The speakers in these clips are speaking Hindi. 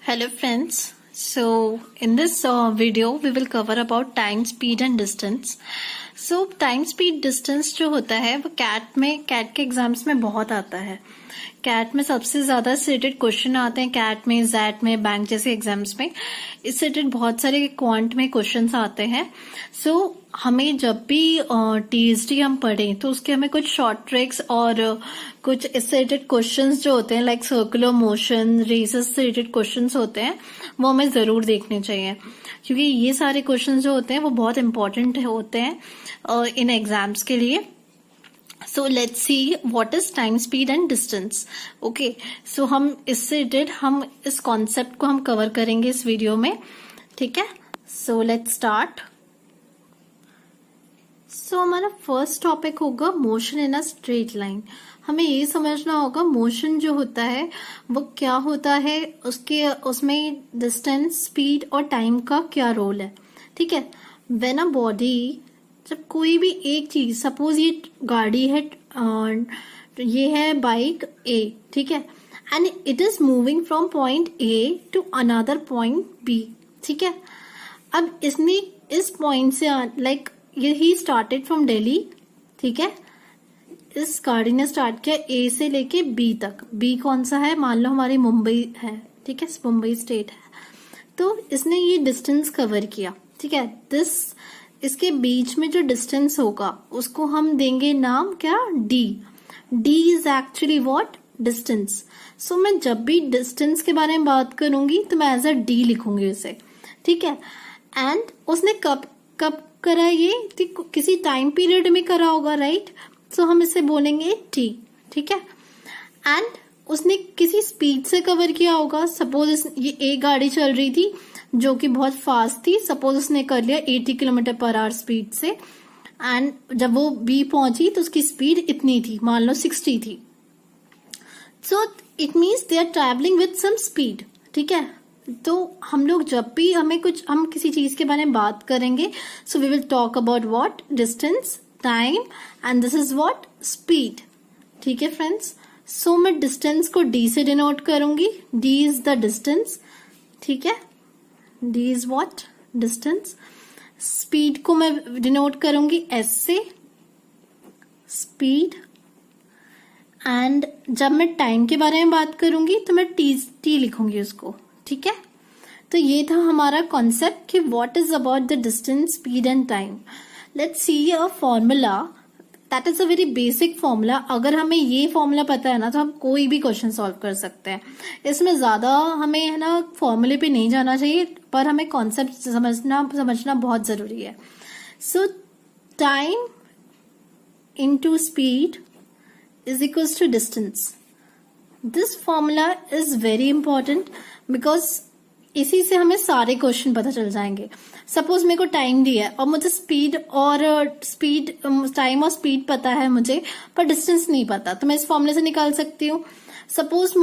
Hello friends. So in this video we will cover about time, speed and distance. So time, speed, distance जो होता है वो कैट के एग्जाम्स में बहुत आता है. कैट में सबसे ज्यादा रिलेटेड क्वेश्चन आते हैं. कैट में, जैट में, बैंक जैसे एग्जाम्स में इससे रिलेटेड बहुत सारे क्वांट में क्वेश्चंस आते हैं. सो हमें जब भी टीएसडी हम पढ़ें तो उसके हमें कुछ शॉर्ट ट्रिक्स और कुछ इससे रिलेटेड क्वेश्चंस जो होते हैं लाइक सर्कुलर मोशन, रेसेस से रिलेटेड क्वेश्चंस होते हैं वो हमें जरूर देखने चाहिए, क्योंकि ये सारे क्वेश्चंस जो होते हैं वो बहुत इंपॉर्टेंट होते हैं इन एग्जाम्स के लिए. So let's see what is time, speed and distance. Okay, so हम इससे रिलेटेड हम इस कॉन्सेप्ट को हम कवर करेंगे इस वीडियो में. ठीक है, so let's start. So हमारा फर्स्ट टॉपिक होगा motion in a straight line. हमें ये समझना होगा मोशन जो होता है वो क्या होता है, उसमें डिस्टेंस, स्पीड और टाइम का क्या रोल है. ठीक है, व्हेन अ बॉडी, जब कोई भी एक चीज, सपोज ये गाड़ी है, ये है बाइक ए, ठीक है, and it is moving from point A to another point B. ठीक है, अब इसने इस पॉइंट से like he started from Delhi. ठीक है, इस गाड़ी ने स्टार्ट किया ए से लेके बी तक. बी कौन सा है, मान लो हमारी मुंबई है. ठीक है, मुंबई स्टेट है. तो इसने ये डिस्टेंस कवर किया. ठीक है, इसके बीच में जो डिस्टेंस होगा उसको हम देंगे नाम क्या, D. D is actually what, distance. So मैं जब भी डिस्टेंस के बारे में बात करूंगी तो मैं एज अ डी लिखूंगी उसे. ठीक है, एंड उसने कब करा ये, किसी टाइम पीरियड में करा होगा, राइट. सो हम इसे बोलेंगे टी. ठीक है, एंड उसने किसी स्पीड से कवर किया होगा. सपोज ये एक गाड़ी चल रही थी जो कि बहुत फास्ट थी. सपोज उसने कर लिया 80 किलोमीटर पर आवर स्पीड से, एंड जब वो बी पहुंची तो उसकी स्पीड इतनी थी, मान लो 60 थी. So it means they are travelling with some speed. ठीक है, तो हम लोग जब भी हम किसी चीज के बारे में बात करेंगे, so we will talk about what, distance, time and this is what, speed. ठीक है फ्रेंड्स, सो मैं डिस्टेंस को डी से डिनोट करूंगी. D is the distance. ठीक है, D is what, distance. Speed को मैं डिनोट करूंगी एस से, स्पीड. एंड जब मैं टाइम के बारे में बात करूंगी तो मैं टी लिखूंगी उसको. ठीक है, तो ये था हमारा कॉन्सेप्ट कि what is about the distance, speed and time. Let's see a formula, that is a very basic formula. अगर हमें ये फॉर्मूला पता है ना तो हम कोई भी क्वेश्चन सॉल्व कर सकते हैं. इसमें ज्यादा हमें है ना फॉर्मूले पे नहीं जाना चाहिए, पर हमें कॉन्सेप्ट समझना बहुत जरूरी है. So time into speed is equals to distance. This formula is very important because इसी से हमें सारे क्वेश्चन पता चल जाएंगे. सपोज मेरे को टाइम दिया है और मुझे टाइम और स्पीड पता है मुझे, पर डिस्टेंस नहीं पता, तो मैं इस फॉर्मूले से निकाल सकती हूँ. सपोज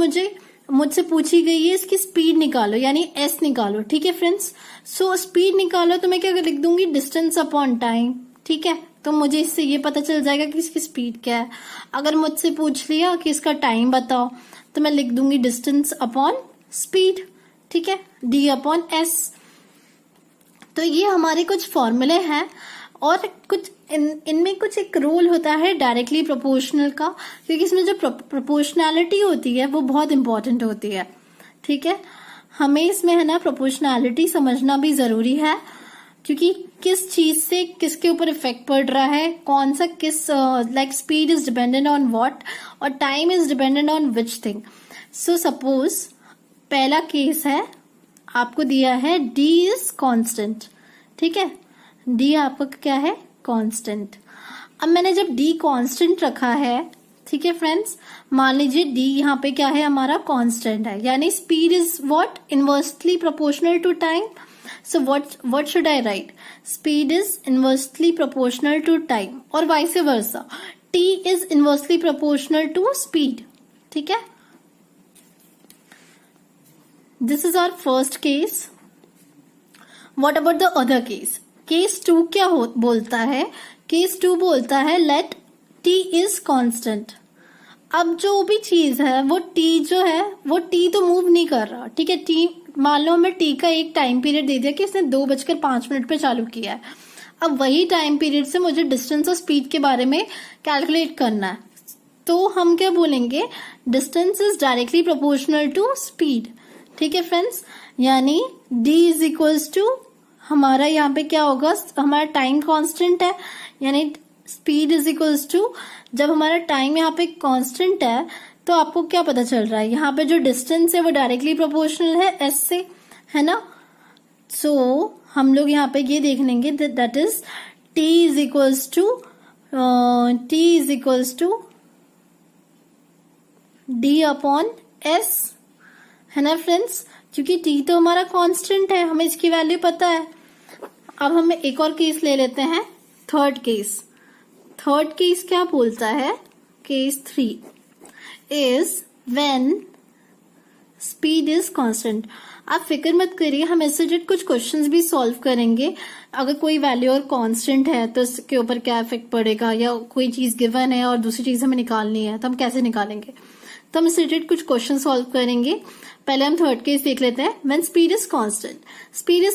मुझसे पूछी गई है इसकी स्पीड निकालो, यानी एस निकालो. ठीक है फ्रेंड्स, सो स्पीड निकालो तो मैं क्या लिख दूंगी, डिस्टेंस अपॉन टाइम. ठीक है, तो मुझे इससे ये पता चल जाएगा कि इसकी स्पीड क्या है. अगर मुझसे पूछ लिया कि इसका टाइम बताओ तो मैं लिख दूंगी डिस्टेंस अपॉन स्पीड. ठीक है, डी अपॉन एस. तो ये हमारे कुछ फॉर्मूले हैं और कुछ इनमें कुछ एक रूल होता है डायरेक्टली प्रोपोर्शनल का, क्योंकि इसमें जो प्रोपोर्शनैलिटी होती है वो बहुत इंपॉर्टेंट होती है. ठीक है, हमें इसमें है ना प्रोपोर्शनैलिटी समझना भी जरूरी है, क्योंकि किस चीज से किसके ऊपर इफेक्ट पड़ रहा है, कौन सा किस, like speed is dependent on what और time is dependent on which thing. So suppose पहला केस है, आपको दिया है डी इज कांस्टेंट. ठीक है, डी आपका क्या है, कांस्टेंट. अब मैंने जब डी कांस्टेंट रखा है, ठीक है फ्रेंड्स, मान लीजिए डी यहाँ पे क्या है, हमारा कांस्टेंट है, यानी speed is what, inversely proportional to time. So what should I write? Speed is inversely proportional to time और vice versa. T is inversely proportional to speed. ठीक है? This is our first case. What about the other case? Case 2 क्या बोलता है? Case 2 बोलता है let T is constant. अब जो भी चीज है वो टी जो है वो टी तो मूव नहीं कर रहा, ठीक है। टी मान लो हमें टी का एक टाइम पीरियड दे दिया कि इसने 2:05 पे चालू किया है। अब वही टाइम पीरियड से मुझे डिस्टेंस और स्पीड के बारे में कैलकुलेट करना है, तो हम क्या बोलेंगे, distance is directly proportional to speed, ठीक है फ्रेंड्स। यानी d इज इक्वल्स टू, हमारा यहाँ पे क्या होगा, हमारा टाइम कांस्टेंट है, यानी स्पीड इज इक्वल्स टू, जब हमारा टाइम यहाँ पे कांस्टेंट है तो आपको क्या पता चल रहा है, यहाँ पे जो डिस्टेंस है वो डायरेक्टली प्रोपोर्शनल है s से, है ना। सो हम लोग यहाँ पे ये देख लेंगे that is t is equals to d upon s, है ना फ्रेंड्स, क्योंकि t तो हमारा कांस्टेंट है, हमें इसकी वैल्यू पता है। अब हम एक और केस ले लेते हैं, थर्ड केस क्या बोलता है, case 3 is when speed is constant. आप फिक्र मत करिए, हम इससे रिलेटेड कुछ क्वेश्चंस भी सॉल्व करेंगे। अगर कोई वैल्यू और कांस्टेंट है तो इसके ऊपर क्या इफेक्ट पड़ेगा, या कोई चीज गिवन है और दूसरी चीज हमें निकालनी है तो हम कैसे निकालेंगे, तो हम इससे रिलेटेड कुछ क्वेश्चन सॉल्व करेंगे। पहले हम थर्ड केस देख लेते हैं, व्हेन स्पीड इज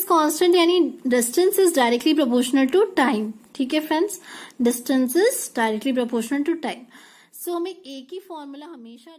कांस्टेंट यानी distance is directly proportional to time, ठीक है friends, distance is directly proportional to time. So हमें एक ही फॉर्मूला हमेशा